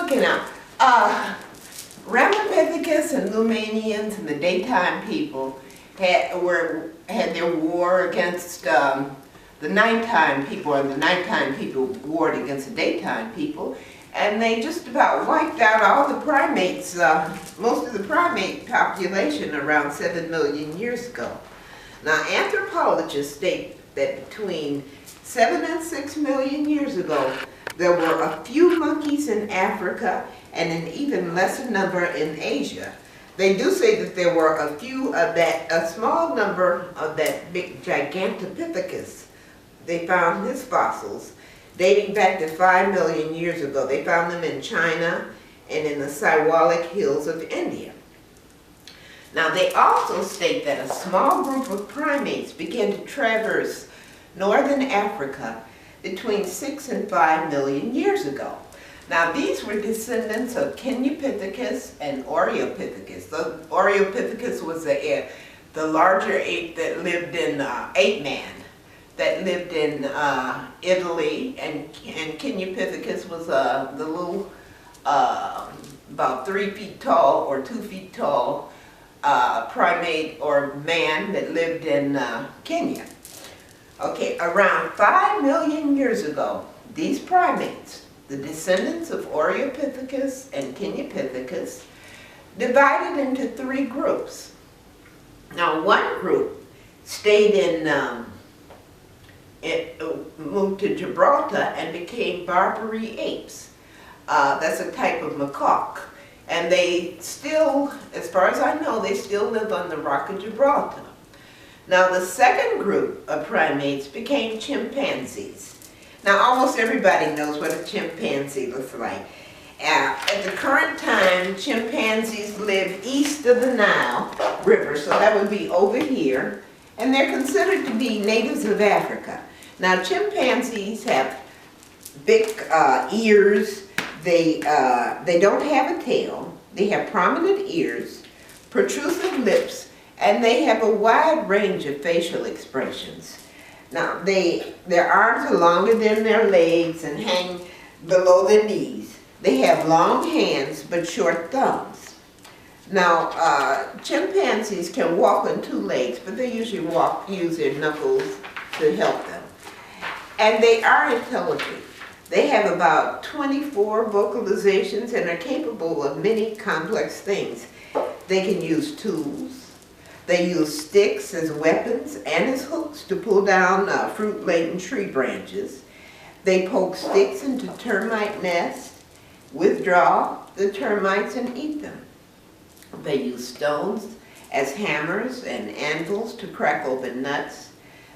Okay, now, Ramapithecus and Lumanians and the daytime people had their war against the nighttime people, and the nighttime people warred against the daytime people, and they just about wiped out all the primates, most of the primate population around 7 million years ago. Now, anthropologists state that between 7 and 6 million years ago, there were a few monkeys in Africa and an even lesser number in Asia. They do say that there were a small number of that big Gigantopithecus. They found his fossils dating back to 5 million years ago. They found them in China and in the Siwalik Hills of India. Now, they also state that a small group of primates began to traverse northern Africa between 6 and 5 million years ago. Now, these were descendants of Kenupithecus and Oreopithecus. The Oreopithecus was the larger ape that lived in ape man, that lived in Italy, and Kenupithecus was the little about 3 feet tall or 2 feet tall primate or man that lived in Kenya. Okay, around 5 million years ago, these primates, the descendants of Oreopithecus and Kenupithecus, divided into 3 groups. Now, one group stayed moved to Gibraltar and became Barbary apes. That's a type of macaque. And they still, as far as I know, they still live on the Rock of Gibraltar. Now, the second group of primates became chimpanzees. Now, almost everybody knows what a chimpanzee looks like. At the current time, chimpanzees live east of the Nile River, so that would be over here, and they're considered to be natives of Africa. Now, chimpanzees have big ears. They don't have a tail. They have prominent ears, protrusive lips, and they have a wide range of facial expressions. Now, their arms are longer than their legs and hang below their knees. They have long hands but short thumbs. Now, chimpanzees can walk on 2 legs, but they usually use their knuckles to help them. And they are intelligent. They have about 24 vocalizations and are capable of many complex things. They can use tools. They use sticks as weapons and as hooks to pull down fruit-laden tree branches. They poke sticks into termite nests, withdraw the termites, and eat them. They use stones as hammers and anvils to crack open nuts.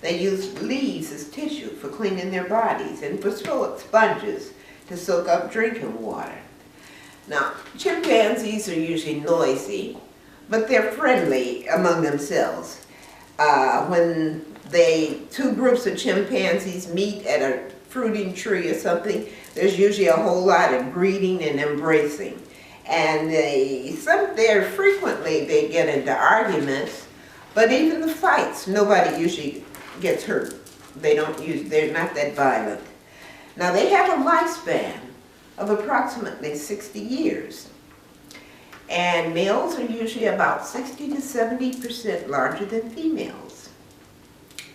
They use leaves as tissue for cleaning their bodies and for sponges to soak up drinking water. Now, chimpanzees are usually noisy, but they're friendly among themselves. When 2 groups of chimpanzees meet at a fruiting tree or something, there's usually a whole lot of greeting and embracing. And frequently they get into arguments, but even the fights, nobody usually gets hurt. They're not that violent. Now, they have a lifespan of approximately 60 years. And males are usually about 60 to 70% larger than females.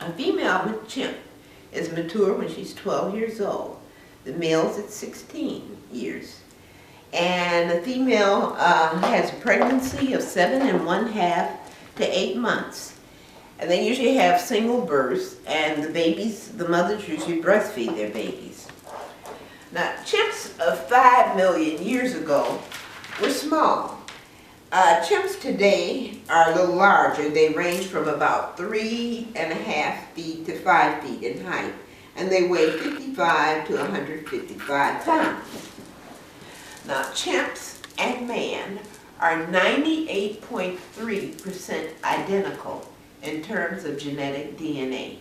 A female chimp is mature when she's 12 years old. The male's at 16 years. And the female has a pregnancy of 7 1/2 to 8 months. And they usually have single births, and the mothers usually breastfeed their babies. Now, chimps of 5 million years ago were small. Chimps today are a little larger. They range from about 3.5 feet to 5 feet in height, and they weigh 55 to 155 pounds. Now, chimps and man are 98.3% identical in terms of genetic DNA.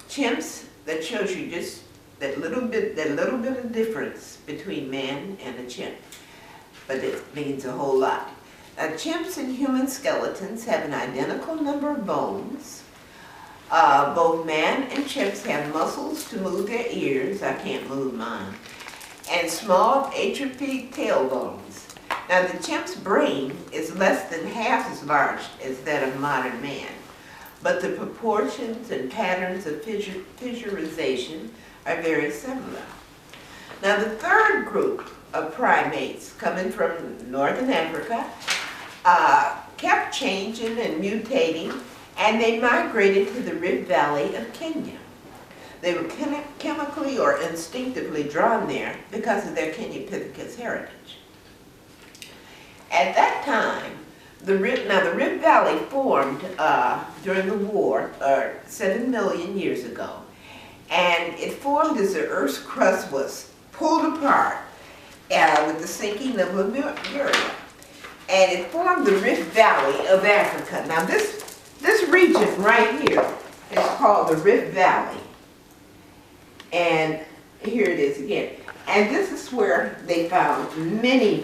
Chimps, that shows you just that little bit of difference between man and a chimp, but it means a whole lot. Now, chimps and human skeletons have an identical number of bones. Both man and chimps have muscles to move their ears. I can't move mine. and small atrophied tailbones. Now the chimp's brain is less than half as large as that of modern man, but the proportions and patterns of fissurization are very similar. Now the third group of primates coming from northern Africa kept changing and mutating, and they migrated to the Rift Valley of Kenya. They were chemically or instinctively drawn there because of their Kenyan-Pithecus heritage. At that time, the Rift Valley formed during the war 7 million years ago, and it formed as the Earth's crust was pulled apart with the sinking of Lemuria, and it formed the Rift Valley of Africa. Now this region right here is called the Rift Valley, and here it is again. And this is where they found many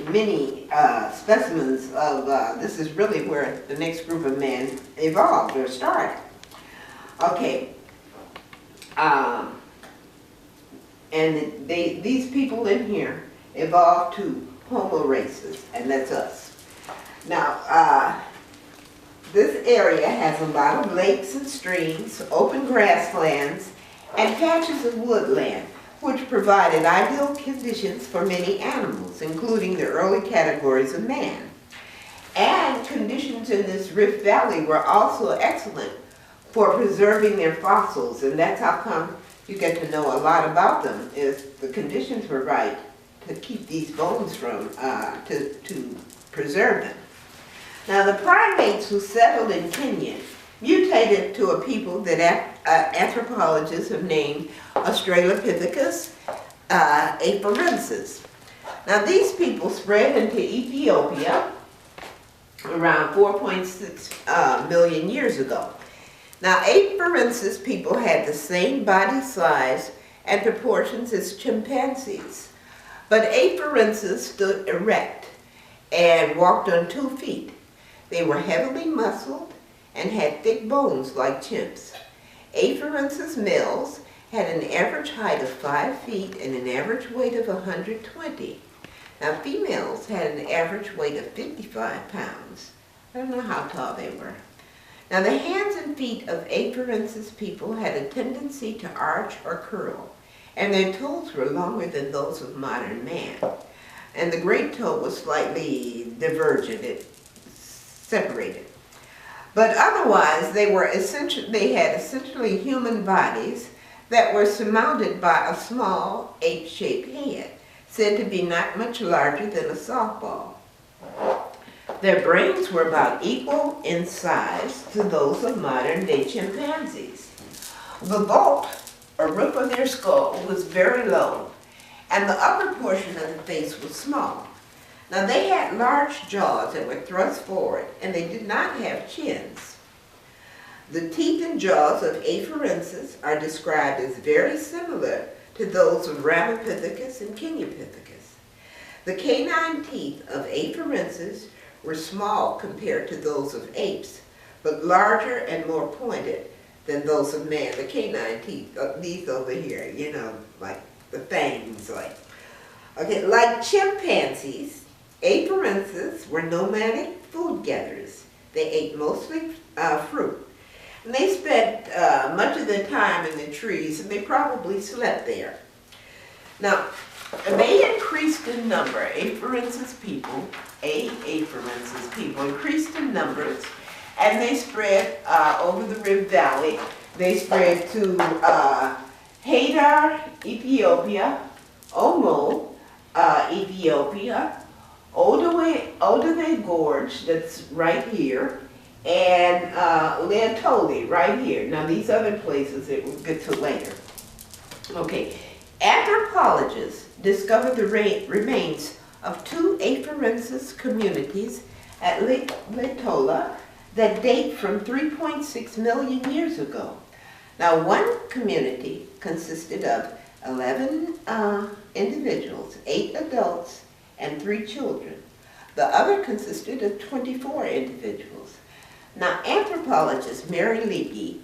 specimens of, this is really where the next group of men evolved or started. Okay, and these people in here evolved to Homo races, and that's us. Now, this area has a lot of lakes and streams, open grasslands, and patches of woodland, which provided ideal conditions for many animals, including the early categories of man. And conditions in this Rift Valley were also excellent for preserving their fossils, and that's how come you get to know a lot about them, is the conditions were right to keep these bones from, to preserve them. Now the primates who settled in Kenya mutated to a people that anthropologists have named Australopithecus afarensis. Now these people spread into Ethiopia around 4.6 million years ago. Now afarensis people had the same body size and proportions as chimpanzees, but afarensis stood erect and walked on 2 feet. They were heavily muscled and had thick bones like chimps. Afarensis males had an average height of 5 feet and an average weight of 120. Now females had an average weight of 55 pounds. I don't know how tall they were. Now the hands and feet of afarensis people had a tendency to arch or curl, and their toes were longer than those of modern man. And the great toe was slightly divergent, it separated. But otherwise, they had essentially human bodies that were surmounted by a small egg-shaped head, said to be not much larger than a softball. Their brains were about equal in size to those of modern-day chimpanzees. The vault, or roof of their skull, was very low, and the upper portion of the face was small. Now they had large jaws that were thrust forward, and they did not have chins. The teeth and jaws of afarensis are described as very similar to those of Ramapithecus and Kenyan-Pithecus. The canine teeth of afarensis were small compared to those of apes, but larger and more pointed than those of man. The canine teeth, these over here, you know, like the fangs, like. Okay, like chimpanzees, afarensis were nomadic food gatherers. They ate mostly fruit. And they spent much of their time in the trees, and they probably slept there. Now, they increased in number. Afarensis people increased in numbers, and they spread over the Rift Valley. They spread to Hadar, Ethiopia, Omo, Ethiopia, Olduvai Gorge, that's right here, and Leotoli, right here. Now these other places that we'll get to later. Okay, anthropologists discovered the remains of 2 afarensis communities at Leotola that date from 3.6 million years ago. Now one community consisted of 11 individuals, 8 adults, and 3 children. The other consisted of 24 individuals. Now, anthropologist Mary Leakey,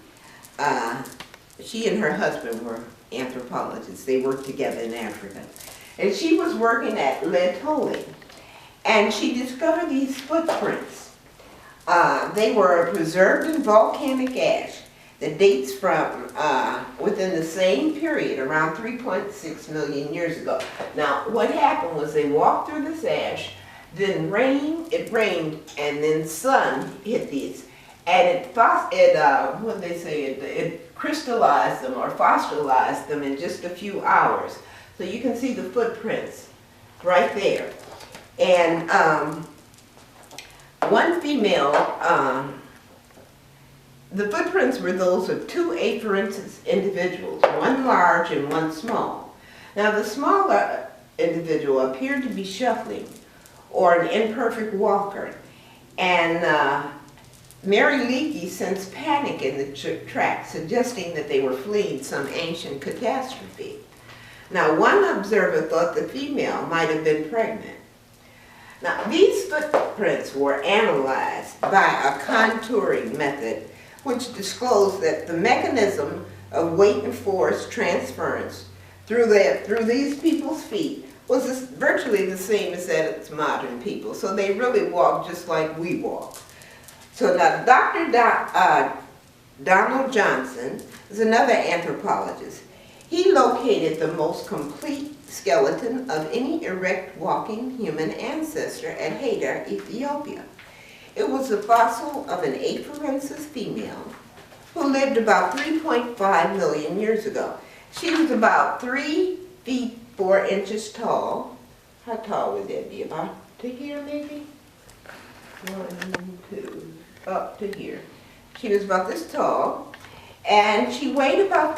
she and her husband were anthropologists. They worked together in Africa. And she was working at lead tolling, and she discovered these footprints. They were preserved in volcanic ash that dates from within the same period, around 3.6 million years ago. Now, what happened was they walked through this ash, then it rained, and then sun hit these. And it crystallized them or fossilized them in just a few hours. So you can see the footprints right there. And one female, the footprints were those of two afarensis individuals, one large and one small. Now the smaller individual appeared to be shuffling or an imperfect walker, and Mary Leakey sensed panic in the track, suggesting that they were fleeing some ancient catastrophe. Now, one observer thought the female might have been pregnant. Now, these footprints were analyzed by a contouring method, which disclosed that the mechanism of weight and force transference through these people's feet was virtually the same as that of modern people. So they really walked just like we walk. So now Dr. Donald Johnson is another anthropologist. He located the most complete skeleton of any erect walking human ancestor at Hader, Ethiopia. It was a fossil of an afarensis female who lived about 3.5 million years ago. She was about 3 feet 4 inches tall. How tall would that be? About to here maybe? 1, 2, up to here. She was about this tall, and she weighed about